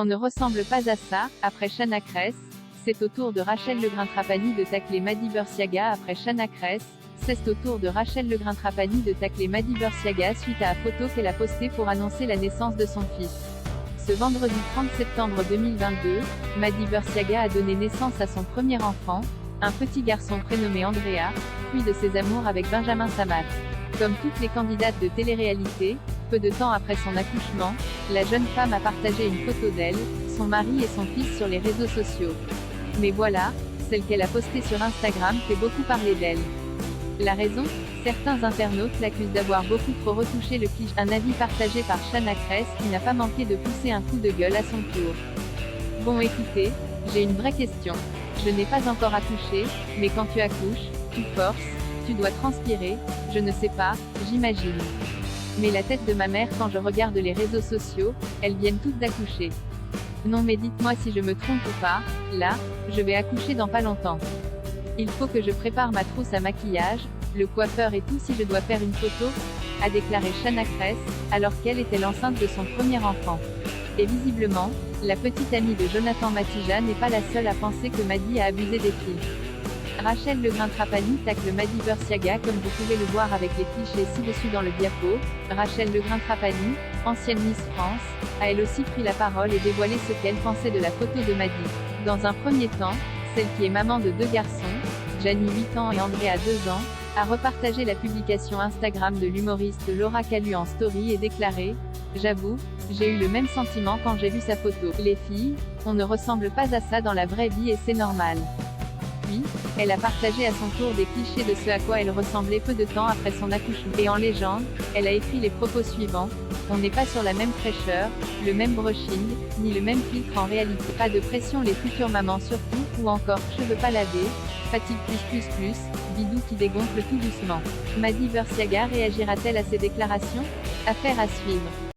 On ne ressemble pas à ça, après Chana Cress. C'est au tour de Rachel Legrin-Trapani de tacler Mady Balenciaga après Chana Cress. C'est au tour de Rachel Legrin-Trapani de tacler Mady Balenciaga suite à la photo qu'elle a postée pour annoncer la naissance de son fils. Ce vendredi 30 septembre 2022, Mady Balenciaga a donné naissance à son premier enfant, un petit garçon prénommé Andrea, fruit de ses amours avec Benjamin Samat. Comme toutes les candidates de télé-réalité, peu de temps après son accouchement, la jeune femme a partagé une photo d'elle, son mari et son fils sur les réseaux sociaux. Mais voilà, celle qu'elle a postée sur Instagram fait beaucoup parler d'elle. La raison? Certains internautes l'accusent d'avoir beaucoup trop retouché le cliché. Un avis partagé par Chana Cress qui n'a pas manqué de pousser un coup de gueule à son tour. Bon écoutez, j'ai une vraie question. Je n'ai pas encore accouché, mais quand tu accouches, tu forces, tu dois transpirer, je ne sais pas, j'imagine. Mais la tête de ma mère quand je regarde les réseaux sociaux, elles viennent toutes d'accoucher. Non mais dites-moi si je me trompe ou pas, là, je vais accoucher dans pas longtemps. Il faut que je prépare ma trousse à maquillage, le coiffeur et tout si je dois faire une photo, a déclaré Chana Cress, alors qu'elle était l'enceinte de son premier enfant. Et visiblement, la petite amie de Jonathan Matija n'est pas la seule à penser que Mady a abusé des filles. Rachel Legrin-Trapani tacle Mady Balenciaga comme vous pouvez le voir avec les clichés ci-dessus dans le diapo. Rachel Legrin-Trapani, ancienne Miss France, a elle aussi pris la parole et dévoilé ce qu'elle pensait de la photo de Mady. Dans un premier temps, celle qui est maman de deux garçons, Gianni 8 ans et Andrea 2 ans, a repartagé la publication Instagram de l'humoriste Laura Calu en story et déclaré « J'avoue, j'ai eu le même sentiment quand j'ai vu sa photo. Les filles, on ne ressemble pas à ça dans la vraie vie et c'est normal. » Puis, elle a partagé à son tour des clichés de ce à quoi elle ressemblait peu de temps après son accouchement. Et en légende, elle a écrit les propos suivants. On n'est pas sur la même fraîcheur, le même brushing, ni le même filtre en réalité. Pas de pression les futures mamans surtout, ou encore cheveux pas lavés, fatigue plus, bidou qui dégonfle tout doucement. Mady Balenciaga réagira-t-elle à ces déclarations? Affaire à suivre.